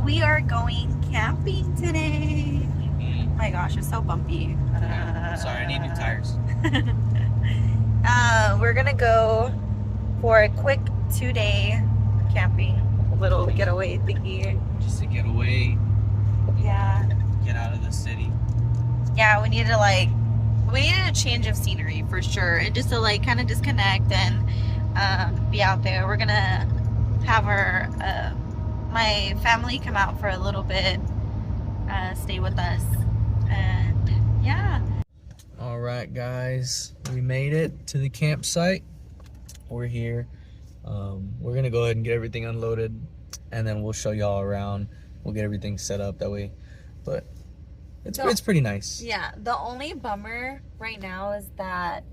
we are going camping today. Oh my gosh, it's so bumpy. Sorry, I need new tires. We're gonna go for a quick 2-day camping, little getaway thingy. Just to get away. Yeah. Get out of the city. Yeah, we needed a change of scenery for sure, and just to like kind of disconnect and be out there. We're gonna have my family come out for a little bit, stay with us, and yeah. All right, guys, we made it to the campsite. We're here. We're gonna go ahead and get everything unloaded, and then we'll show y'all around. We'll get everything set up that way, but it's pretty nice. Yeah, the only bummer right now is that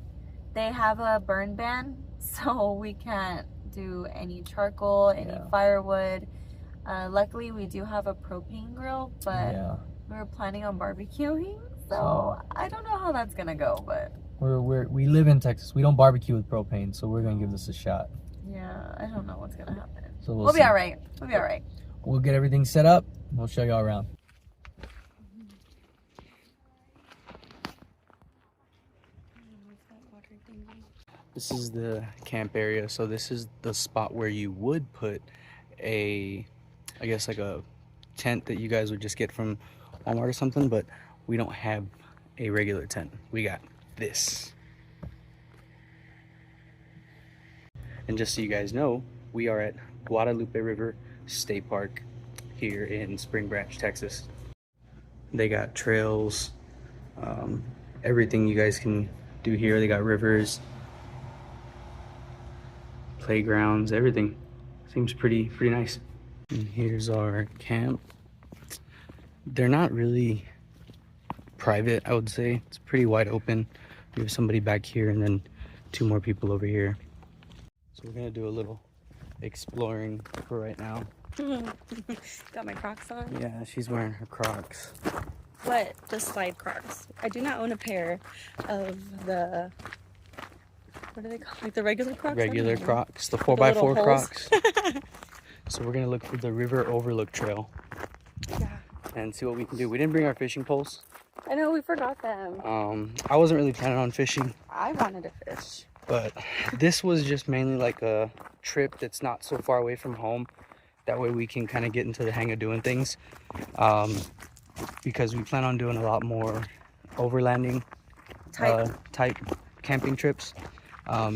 they have a burn ban, so we can't do any charcoal, any firewood. Luckily, we do have a propane grill, but we were planning on barbecuing, so I don't know how that's gonna go, but we live in Texas. We don't barbecue with propane, so we're gonna give this a shot. Yeah, I don't know what's gonna happen. So we'll be all right. We'll be all right. We'll get everything set up. We'll show y'all around. This is the camp area. So this is the spot where you would put I guess like a tent that you guys would just get from Walmart or something, but we don't have a regular tent. We got this. And just so you guys know, we are at Guadalupe River State Park here in Spring Branch, Texas. They got trails, everything you guys can do here. They got rivers, playgrounds, everything. Seems pretty nice. And here's our camp. They're not really private, I would say. It's pretty wide open. We have somebody back here and then 2 more people over here. So we're gonna do a little exploring for right now. Got my Crocs on? Yeah, she's wearing her Crocs. What? Just slide Crocs. I do not own a pair of the, what do they call, like the regular Crocs? Regular Crocs, the 4x4 Crocs. So we're gonna look for the river overlook trail. Yeah. And see what we can do. We didn't bring our fishing poles. I know, we forgot them. I wasn't really planning on fishing. I wanted to fish. But this was just mainly like a trip that's not so far away from home. That way we can kind of get into the hang of doing things. Because we plan on doing a lot more overlanding type camping trips.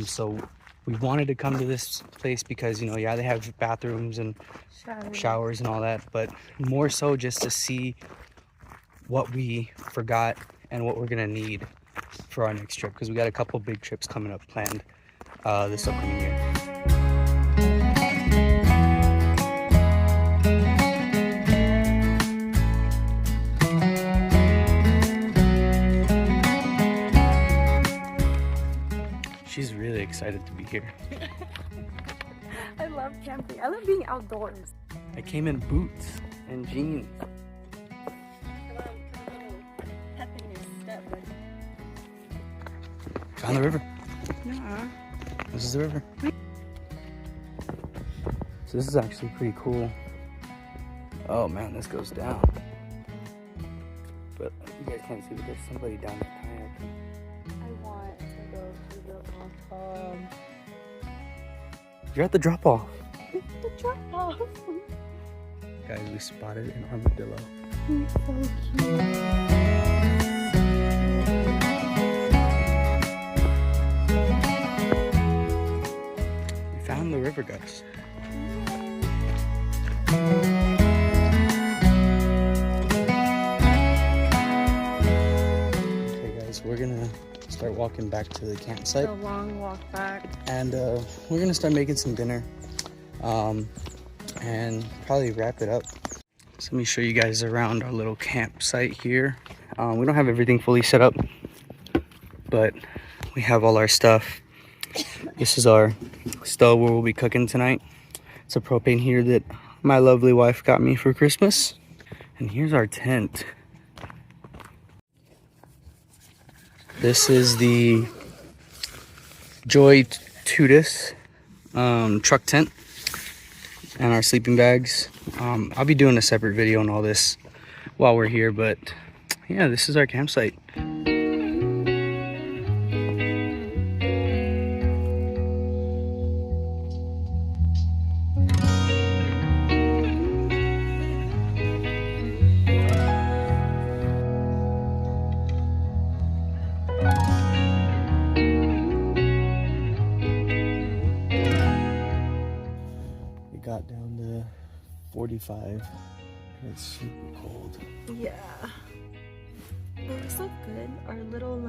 So we wanted to come to this place because, you know, yeah, they have bathrooms and showers and all that, but more so just to see what we forgot and what we're gonna need for our next trip, because we got a couple big trips coming up planned this upcoming year. She's really excited to be here. I love camping. I love being outdoors. I came in boots and jeans. Found the river. Yeah. This is the river. So this is actually pretty cool. Oh man, this goes down. But you guys can't see, but there's somebody down the kayak. I want to go to the off. You're at the drop off. The drop off. Guys, we spotted an armadillo. He's so cute. The river, guys. Okay guys, we're gonna start walking back to the campsite. A long walk back. And we're gonna start making some dinner and probably wrap it up. So let me show you guys around our little campsite here. We don't have everything fully set up, but we have all our stuff. This is our stove where we'll be cooking tonight. It's a propane heater that my lovely wife got me for Christmas. And here's our tent. This is the Joy Tudis truck tent. and our sleeping bags. I'll be doing a separate video on all this while we're here, but yeah, this is our campsite. It got down to 45 and it's super cold. Yeah. But we slept good. Our little,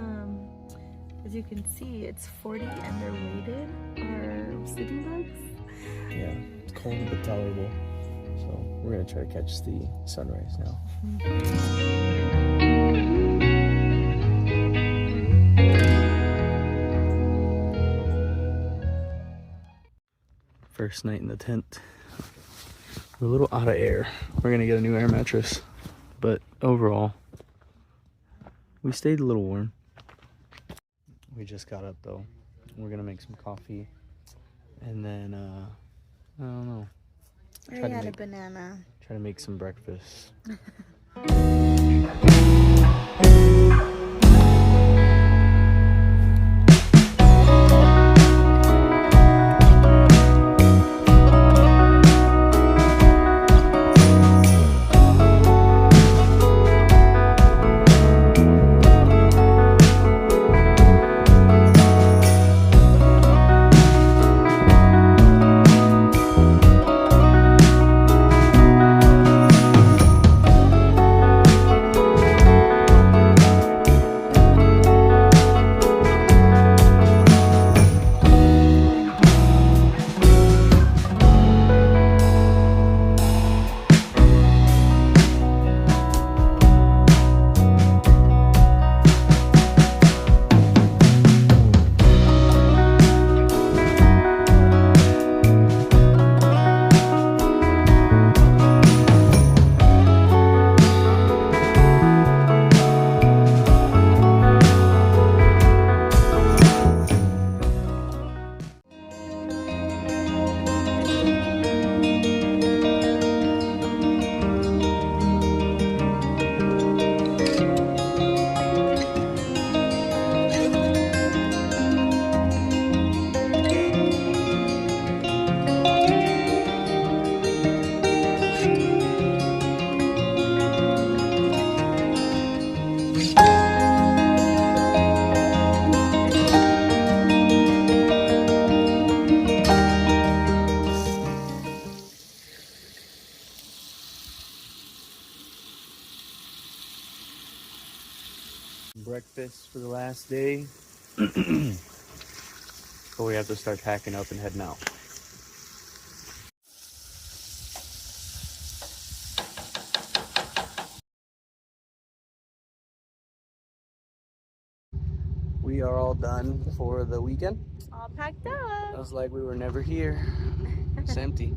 as you can see, it's 40 and they're weighted. Our sleeping bags. Yeah, it's cold but tolerable. So we're gonna try to catch the sunrise now. First night in the tent. We're a little out of air. We're gonna get a new air mattress, but overall, we stayed a little warm. We just got up though. We're gonna make some coffee, and then I don't know. I had a banana. Try to make some breakfast. Breakfast for the last day. But we have to start packing up and heading out. We are all done for the weekend. All packed up. I was like, we were never here. It's empty.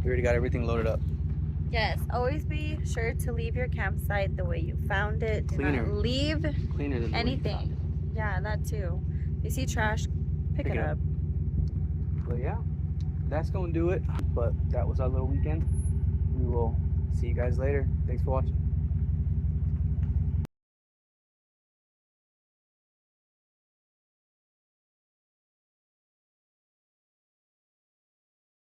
We already got everything loaded up. Yes, always be sure to leave your campsite the way you found it. Do Cleaner. not leave Cleaner than anything. Yeah, that too. You see trash, pick it up. But yeah, that's gonna do it. But that was our little weekend. We will see you guys later. Thanks for watching.